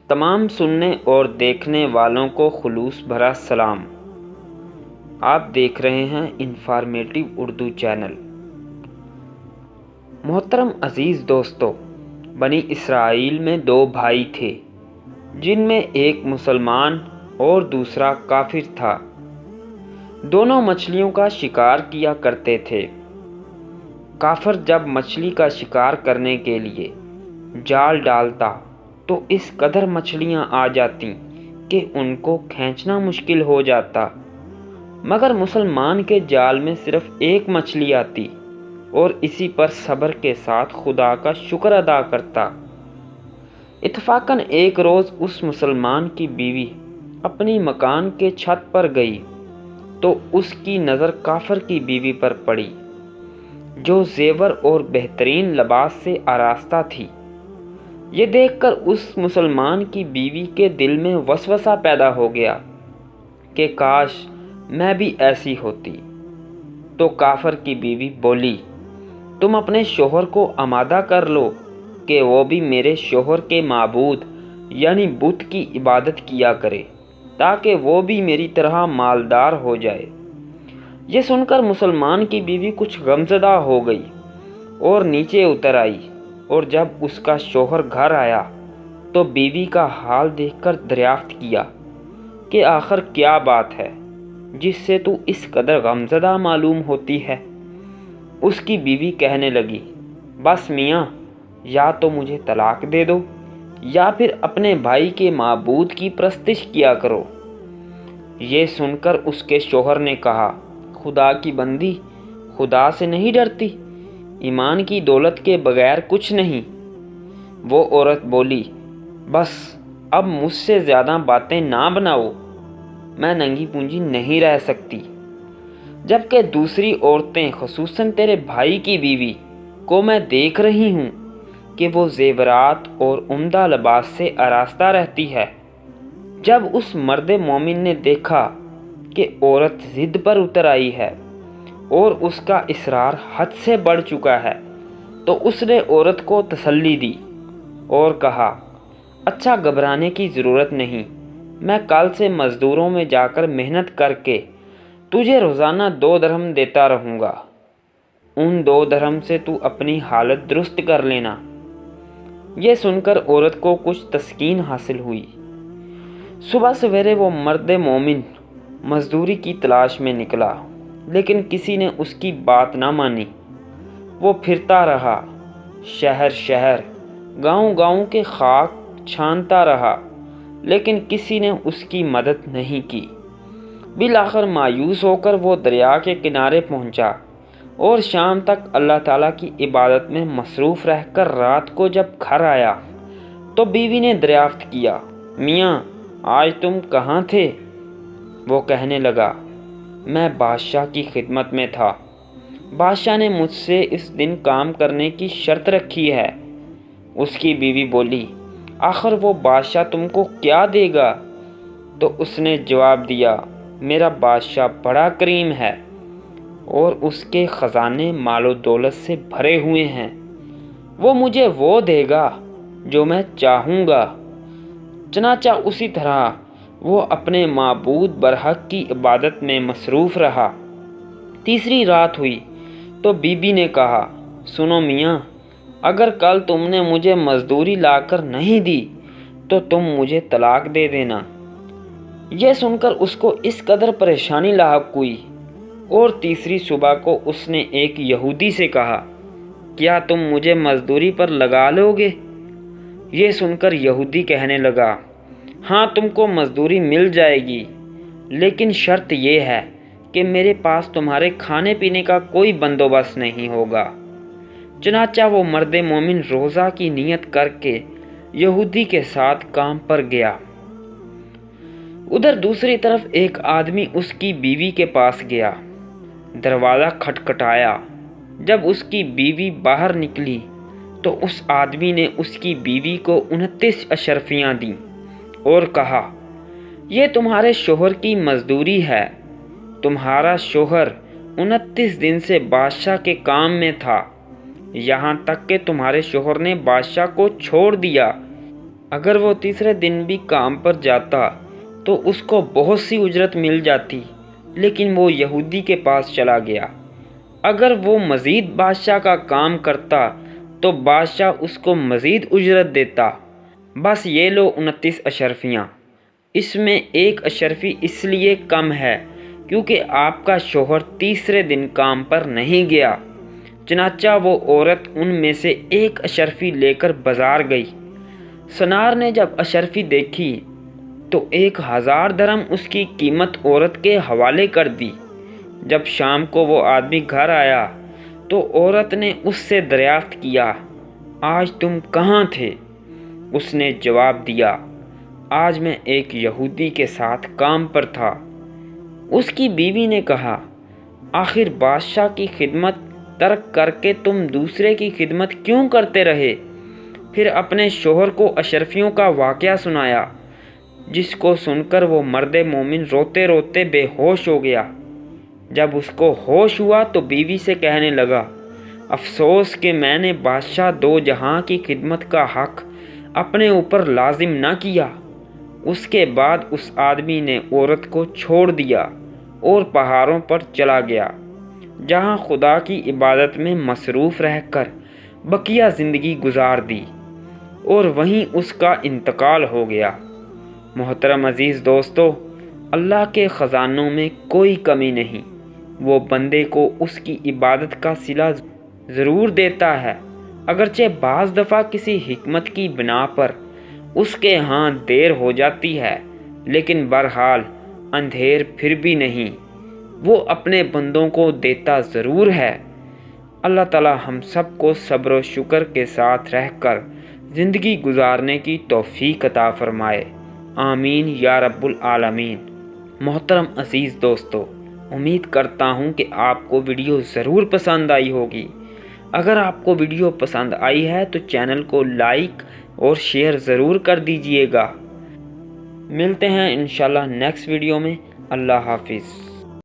تمام سننے اور دیکھنے والوں کو خلوص بھرا سلام۔ آپ دیکھ رہے ہیں انفارمیٹو اردو چینل۔ محترم عزیز دوستو، بنی اسرائیل میں دو بھائی تھے جن میں ایک مسلمان اور دوسرا کافر تھا۔ دونوں مچھلیوں کا شکار کیا کرتے تھے۔ کافر جب مچھلی کا شکار کرنے کے لیے جال ڈالتا تو اس قدر مچھلیاں آ جاتی کہ ان کو کھینچنا مشکل ہو جاتا، مگر مسلمان کے جال میں صرف ایک مچھلی آتی اور اسی پر صبر کے ساتھ خدا کا شکر ادا کرتا۔ اتفاقاً ایک روز اس مسلمان کی بیوی اپنی مکان کے چھت پر گئی تو اس کی نظر کافر کی بیوی پر پڑی، جو زیور اور بہترین لباس سے آراستہ تھی۔ یہ دیکھ کر اس مسلمان کی بیوی کے دل میں وسوسہ پیدا ہو گیا کہ کاش میں بھی ایسی ہوتی۔ تو کافر کی بیوی بولی، تم اپنے شوہر کو آمادہ کر لو کہ وہ بھی میرے شوہر کے معبود یعنی بت کی عبادت کیا کرے تاکہ وہ بھی میری طرح مالدار ہو جائے۔ یہ سن کر مسلمان کی بیوی کچھ غمزدہ ہو گئی اور نیچے اتر آئی، اور جب اس کا شوہر گھر آیا تو بیوی کا حال دیکھ کر دریافت کیا کہ آخر کیا بات ہے جس سے تو اس قدر غمزدہ معلوم ہوتی ہے۔ اس کی بیوی کہنے لگی، بس میاں، یا تو مجھے طلاق دے دو یا پھر اپنے بھائی کے معبود کی پرستش کیا کرو۔ یہ سن کر اس کے شوہر نے کہا، خدا کی بندی، خدا سے نہیں ڈرتی؟ ایمان کی دولت کے بغیر کچھ نہیں۔ وہ عورت بولی، بس اب مجھ سے زیادہ باتیں نہ بناؤ، میں ننگی پونجی نہیں رہ سکتی۔ جبکہ دوسری عورتیں خصوصاً تیرے بھائی کی بیوی کو میں دیکھ رہی ہوں کہ وہ زیورات اور عمدہ لباس سے آراستہ رہتی ہے۔ جب اس مرد مومن نے دیکھا کہ عورت ضد پر اتر آئی ہے اور اس کا اصرار حد سے بڑھ چکا ہے تو اس نے عورت کو تسلی دی اور کہا، اچھا، گھبرانے کی ضرورت نہیں، میں کل سے مزدوروں میں جا کر محنت کر کے تجھے روزانہ 2 درہم دیتا رہوں گا، ان 2 درہم سے تو اپنی حالت درست کر لینا۔ یہ سن کر عورت کو کچھ تسکین حاصل ہوئی۔ صبح سویرے وہ مرد مومن مزدوری کی تلاش میں نکلا، لیکن کسی نے اس کی بات نہ مانی۔ وہ پھرتا رہا، شہر شہر، گاؤں گاؤں کے خاک چھانتا رہا، لیکن کسی نے اس کی مدد نہیں کی۔ بالآخر مایوس ہو کر وہ دریا کے کنارے پہنچا اور شام تک اللہ تعالیٰ کی عبادت میں مصروف رہ کر رات کو جب گھر آیا تو بیوی نے دریافت کیا، میاں، آج تم کہاں تھے؟ وہ کہنے لگا، میں بادشاہ کی خدمت میں تھا، بادشاہ نے مجھ سے اس دن کام کرنے کی شرط رکھی ہے۔ اس کی بیوی بولی، آخر وہ بادشاہ تم کو کیا دے گا؟ تو اس نے جواب دیا، میرا بادشاہ بڑا کریم ہے اور اس کے خزانے مال و دولت سے بھرے ہوئے ہیں، وہ مجھے وہ دے گا جو میں چاہوں گا۔ چنانچہ اسی طرح وہ اپنے معبود برحق کی عبادت میں مصروف رہا۔ تیسری رات ہوئی تو بی بی نے کہا، سنو میاں، اگر کل تم نے مجھے مزدوری لا کر نہیں دی تو تم مجھے طلاق دے دینا۔ یہ سن کر اس کو اس قدر پریشانی لاحق ہوئی، اور تیسری صبح کو اس نے ایک یہودی سے کہا، کیا تم مجھے مزدوری پر لگا لو گے؟ یہ سن کر یہودی کہنے لگا، ہاں، تم کو مزدوری مل جائے گی، لیکن شرط یہ ہے کہ میرے پاس تمہارے کھانے پینے کا کوئی بندوبست نہیں ہوگا۔ چنانچہ وہ مرد مومن روزہ کی نیت کر کے یہودی کے ساتھ کام پر گیا۔ ادھر دوسری طرف ایک آدمی اس کی بیوی کے پاس گیا، دروازہ کھٹکھٹایا۔ جب اس کی بیوی باہر نکلی تو اس آدمی نے اس کی بیوی کو 29 اشرفیاں دیں اور کہا، یہ تمہارے شوہر کی مزدوری ہے، تمہارا شوہر 29 دن سے بادشاہ کے کام میں تھا، یہاں تک کہ تمہارے شوہر نے بادشاہ کو چھوڑ دیا۔ اگر وہ تیسرے دن بھی کام پر جاتا تو اس کو بہت سی اجرت مل جاتی، لیکن وہ یہودی کے پاس چلا گیا۔ اگر وہ مزید بادشاہ کا کام کرتا تو بادشاہ اس کو مزید اجرت دیتا۔ بس یہ لو 29 اشرفیاں۔ اس میں ایک اشرفی اس لیے کم ہے کیونکہ آپ کا شوہر تیسرے دن کام پر نہیں گیا۔ چنانچہ وہ عورت ان میں سے ایک اشرفی لے کر بازار گئی۔ سنار نے جب اشرفی دیکھی تو 1000 درہم اس کی قیمت عورت کے حوالے کر دی۔ جب شام کو وہ آدمی گھر آیا تو عورت نے اس سے دریافت کیا، آج تم کہاں تھے؟ اس نے جواب دیا، آج میں ایک یہودی کے ساتھ کام پر تھا۔ اس کی بیوی نے کہا، آخر بادشاہ کی خدمت ترک کر کے تم دوسرے کی خدمت کیوں کرتے رہے؟ پھر اپنے شوہر کو اشرفیوں کا واقعہ سنایا، جس کو سن کر وہ مرد مومن روتے روتے بے ہوش ہو گیا۔ جب اس کو ہوش ہوا تو بیوی سے کہنے لگا، افسوس کہ میں نے بادشاہ دو جہاں کی خدمت کا حق اپنے اوپر لازم نہ کیا۔ اس کے بعد اس آدمی نے عورت کو چھوڑ دیا اور پہاڑوں پر چلا گیا، جہاں خدا کی عبادت میں مصروف رہ کر بقیہ زندگی گزار دی، اور وہیں اس کا انتقال ہو گیا۔ محترم عزیز دوستو، اللہ کے خزانوں میں کوئی کمی نہیں۔ وہ بندے کو اس کی عبادت کا صلہ ضرور دیتا ہے، اگرچہ بعض دفعہ کسی حکمت کی بنا پر اس کے ہاں دیر ہو جاتی ہے، لیکن بہرحال اندھیر پھر بھی نہیں، وہ اپنے بندوں کو دیتا ضرور ہے۔ اللہ تعالی ہم سب کو صبر و شکر کے ساتھ رہ کر زندگی گزارنے کی توفیق عطا فرمائے، آمین یا رب العالمین۔ محترم عزیز دوستو، امید کرتا ہوں کہ آپ کو ویڈیو ضرور پسند آئی ہوگی۔ اگر آپ کو ویڈیو پسند آئی ہے تو چینل کو لائک اور شیئر ضرور کر دیجئے گا۔ ملتے ہیں انشاءاللہ نیکسٹ ویڈیو میں۔ اللہ حافظ۔